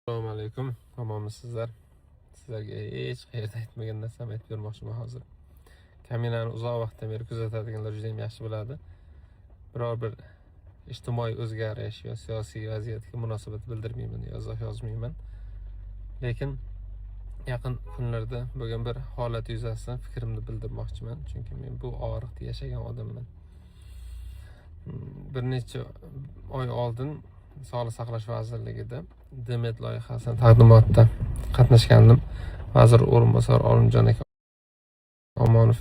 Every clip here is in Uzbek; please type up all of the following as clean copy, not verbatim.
Assalomu alaykum. Omonmisizlar? Sizlarga hech qayerda aytmagan narsani aytib bermoqchiman hozir. Kaminani uzoq vaqtdan beri kuzatadiganlar juda ham yaxshi biladi. Biror bir ijtimoiy o'zgarish va siyosiy vaziyatga munosabat bildirmayman, yozmayman. Lekin yaqin kunlarda bo'lgan bir holat yuzasidan fikrimni bildirmoqchiman, chunki men bu og'riqda yashagan odamman. Bir necha oy oldin Sog'liqni saqlash vazirligida Demet loyihasini taqdimotida qatnashgandim. Vazir o'rinbosari Olimjon aka Omonov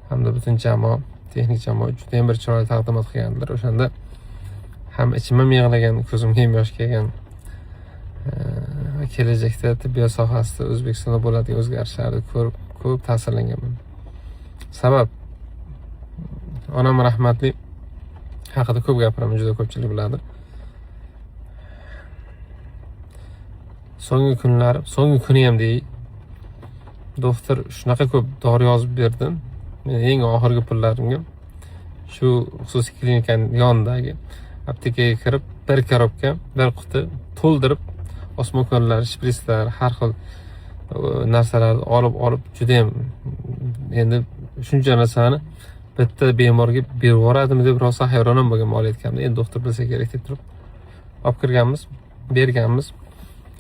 hamda butun jamoa, texnik jamoa juda ham bir chiroyli taqdimot qilganlar. O'shanda ham ichimam yig'lagan, ko'zimga ham yosh kelgan. Kelajakda tibbiyot sohasida O'zbekistonda bo'ladigan o'zgarishlarni ko'rib ko'p ta'sirlanganman. Sabab onam rahmatli haqida ko'p gapiraman, juda ko'pchilik biladi. So'nggi kuni ham dey, doktor shunaqa ko'p dori yozib berdi. Men eng oxirgi pullarimga shu xususiy klinikaning yonidagi aptekaga kirib, bir korobka, bir quti to'ldirib, osmokonlar, shpritslar, har xil narsalarni olib juda ham endi shuncha narsani bitta bemorga berib yuboradimi deb rosa hayronim bo'lgan moliyatkamda. Endi doktor bilsa kerak deb turib olib kirganmiz, berganmiz.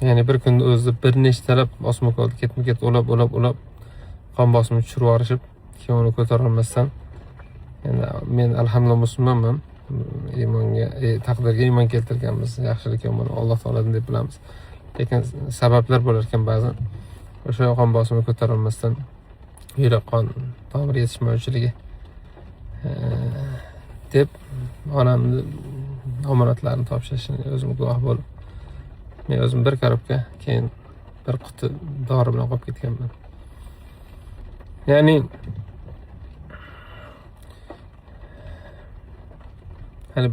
Ya'ni bir kunda o'zida bir nechtalab osmokolni ketma-ket ulab qon bosimini tushirib yuborishib, keyin uni ko'tara olmasdan, endi men alhamdulillah musulmonman, iymonga, taqdirga iymon keltirganmiz, yaxshilik yomon Alloh taoladan deb bilamiz. Lekin sabablar bo'lar ekan ba'zan. O'sha qon bosimini ko'tara olmasdan yurak qon tomir yetishmovchiligi deb onamni omonatlarini topshirishini o'zim guvoh bo'lib, men o'zim bir korobka, keyin bir quti dori bilan qolib ketganman. Ya'ni hani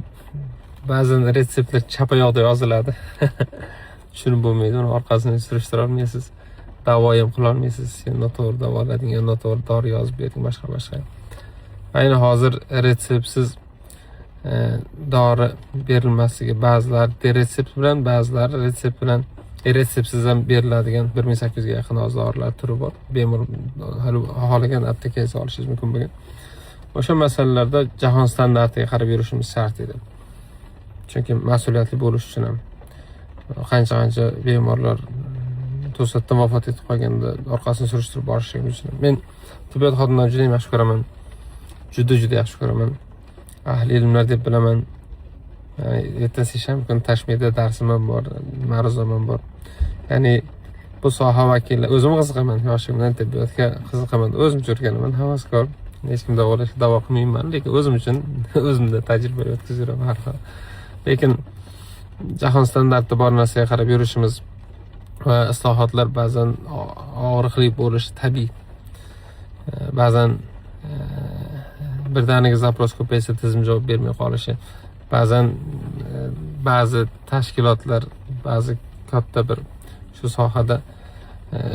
ba'zan retseptlar chapayoqda yoziladi. Tushunib bo'lmaydi, uni orqasini surishtirib olmaysiz, davo ham qila olmaysiz. Noto'g'ri davolading, noto'g'ri dori yozib bering, boshqa. Ayni hozir retseptsiz dori berilmasligi, ba'zilari retsept bilan, ba'zilari retsept bilan, retseptsiz ham beriladigan 1800 ga yaqin dorilar turi bor. Bemor xohlagan aptekaga olishingiz mumkin bo'lgan. O'sha masalalarda jahon standartiga qarab yurishimiz shart edi. Chunki mas'uliyatli bo'lish uchun ham qancha bemorlar to'satdan vafot etib qolganda orqasini surishtirib borishim uchun. Men tibbiyot xodimlarini juda yaxshi ko'raman. Juda yaxshi ko'raman. Ahli ilmlar deb bilaman. Ertasi shanba kuni Tashmida darsim ham bor, ma'ruzam ham bor. Ya'ni bu soha vakillari, o'zim qiziqaman, yoshimdan tibbiyotga qiziqaman. O'zim o'rganaman, havaskor. Hech kim davo qilmayman, lekin o'zim uchun o'zimda tajriba o'tkazaman har xil. Lekin jahon standarti bor narsaga qarab yurishimiz va islohotlar ba'zan og'riqli bo'lishi tabiiy. Ba'zan birdaniga zapros ko'paysa tizim javob bermay qolishi, ba'zan ba'zi tashkilotlar, ba'zi katta bir shu sohada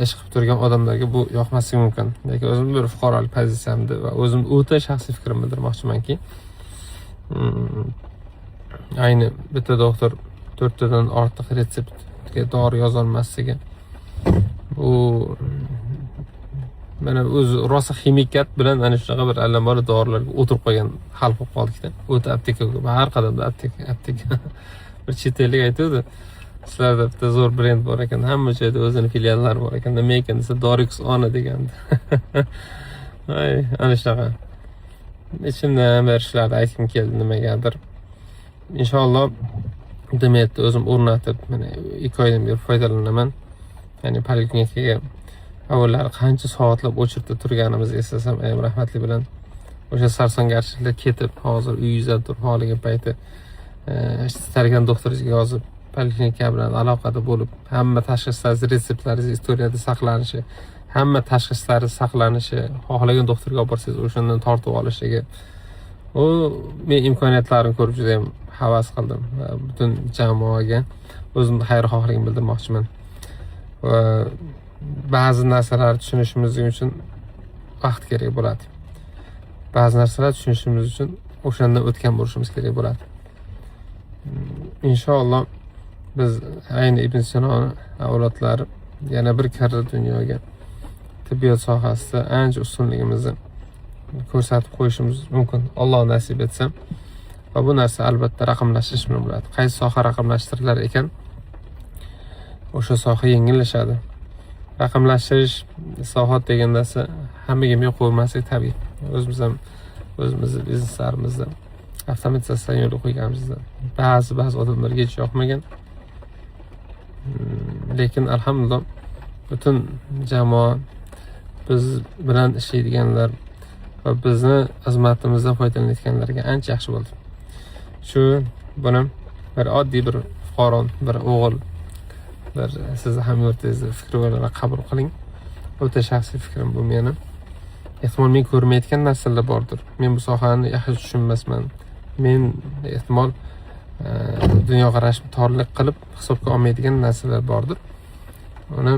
ish qilib turgan odamlarga bu yoqmasligi mumkin. Lekin o'zim bir fuqarolik pozitsiyamda va o'zim o'ta shaxsiy fikrimni bildirmoqchimanki, ayni bitta doktor 4 tadan ortiq retseptga dori yoza olmasligi, bu mana o'zi rosa ximikat bilan ana shunaqa bir allambalo dorilarga o'tirib qolgan xalq bo'lib qoldikda. O'ta aptekaga, har qadamda apteka. Bir chet ellik aytadi, sizlarda bitta zo'r brend bor ekan, hamma joyda o'zini filiallari bor ekan, nima ekan desa Dorix ona degandi. Ana shunaqa. Ichimdan bir ishlarni aytgim keldi nimagadir. Inshaalloh Demetni o'zim o'rnatib, mana 2 oydan beri foydalanaman. Ya'ni poliklinikaga avvallari qancha soatlab o'chirda turganimizni eslasam, ayam rahmatli bilan o'sha sarsongarchiliklar ketib, hozir uyingizda turib xohlagan payti istalgan doktoringizga yozib, poliklinika bilan aloqada bo'lib, hamma tashxislaringiz, retseptlaringiz istoriyada saqlanishi, hamma tashxislaringiz saqlanishi, xohlagan doktorga olib borsangiz o'shandan tortib olishligi, u men imkoniyatlarini ko'rib juda ham havas qildim va butun jamoaga o'zimni xayrixohligimni bildirmoqchiman. Va ba'zi narsalarni tushunishimiz uchun vaqt kerak bo'ladi. Ba'zi narsalar tushunishimiz uchun o'shandan o'tgan bo'lishimiz kerak bo'ladi. Inshaalloh biz ayni Ibn Sinoni avlodlari yana bir karra dunyoga tibbiyot sohasida ancha ustunligimizni ko'rsatib qo'yishimiz mumkin, Alloh nasib etsa. Va bu narsa albatta raqamlashtirish bilan bo'ladi. Qaysi soha raqamlashtirilar ekan, o'sha soha yengillashadi. Raqamlashtirish islohot degan narsa hammaga ham yo'q bo'lmasligi tabiiy. O'zimiz ham o'zimizni bizneslarimizda avtomatizatsiya yo'lga qo'yganimizda ba'zi odamlarga hech yoqmagan. Lekin alhamdulillah butun jamoa, biz bilan ishlaydiganlar va bizni xizmatimizdan foydalanayotganlarga ancha yaxshi bo'ldi. Shu buni bir oddiy bir fuqaro, bir o'g'il, bir sizni hamyurtingizni fikri bilan qabul qiling. O'ta shaxsiy fikrim bu meni. Ehtimol men ko'rmayotgan narsalar bordir. Men bu sohani yaxshi tushunmasman. Men ehtimol dunyoqarashimni torlik qilib hisobga olmaydigan narsalar bordir. Uni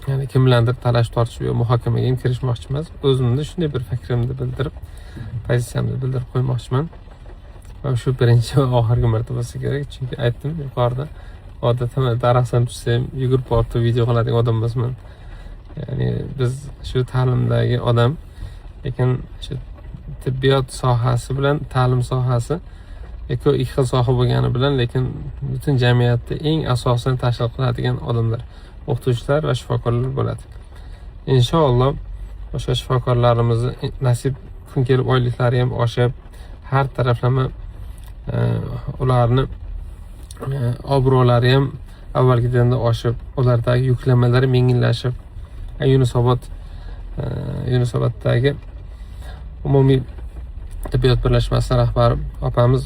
ya'ni kim bilandir talash tortish va muhokamaga ham kirishmoqchi emas. O'zimni shunday bir fikrimni bildirib, pozitsiyamni bildirib qo'ymoqchiman. Va shu birinchi va oxirgi marta bo'lsa kerak, chunki aytdim yuqorida, odatda daraxtdan tushsam yugurib borib video qiladigan odam emasman. Ya'ni biz shu ta'limdagi odam, lekin shu tibbiyot sohasi bilan ta'lim sohasi ikki xil soha bo'lgani bilan, lekin butun jamiyatda eng asosini tashkil qiladigan odamlar, o'qituvchilar va shifokorlar bo'ladi. Inshaalloh o'sha shifokorlarimizni nasib kun kelib oyliklari ham oshib, har taraflama ularni obro'lari ham avvalgidan oshib, ulardagi yuklamalari yengillashib, Yunusoboddagi umumiy tibbiyot birlashmasi rahbari opamiz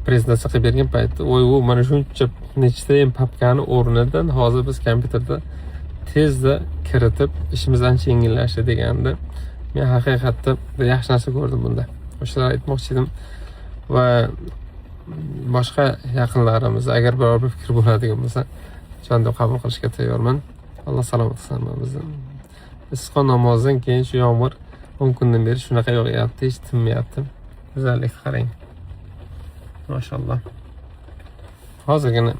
prezentatsiya qilib bergan paytda, u mana shuncha nechtayam papkani o'rnidan hozir biz kompyuterda tezda kiritib ishimiz ancha yengillashdi deganda, men haqiqatda yaxshi narsa ko'rdim bunda. O'shalar aytmoqchi edim. Va boshqa yaqinlarimiz agar biror bir fikr bo'ladigan bo'lsa, jonda qabul qilishga tayyorman. Alloh salomat qilsin bizni. Isqo namozidan keyin shu yomg'ir 10 kundan beri shunaqa yog'yapti, hech tinmayapti. Go'zallik qarang. Mashalloh. Hozirgina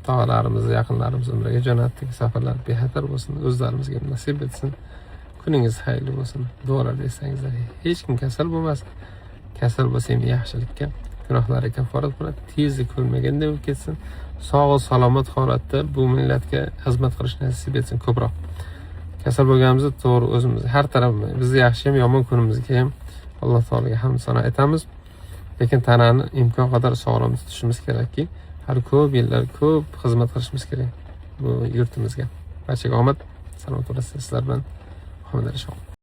tog'alarimizni, yaqinlarimizni umraga jo'natdik. Safarlar bexatar bo'lsin, o'zlarimizga nasib etsin. Kuningiz xayrli bo'lsin. Duolar desangizlar, hech kim kasal bo'lmasin. Kasal bo'lsa ham yaxshilikka, gunohlari kaforat bo'ladi. Tezlik ko'rmaganda bo'lib ketsin. Sog' salomat holatda bu millatga xizmat qilish nasib etsin ko'proq. Kasal bo'lganimizda to'g'ri o'zimiz har taraf bizni yaxshi ham yomon kunimizga ham Alloh taolaga hamd sano aytamiz. Lekin tanani imkon qadar sog'lom tutishimiz kerakki, har ko'p yillar ko'p xizmat qilishimiz kerak bu yurtimizga. Barchaga omad, salomat bo'lasiz. Sizlar bilan Muhammad Ali Shoh.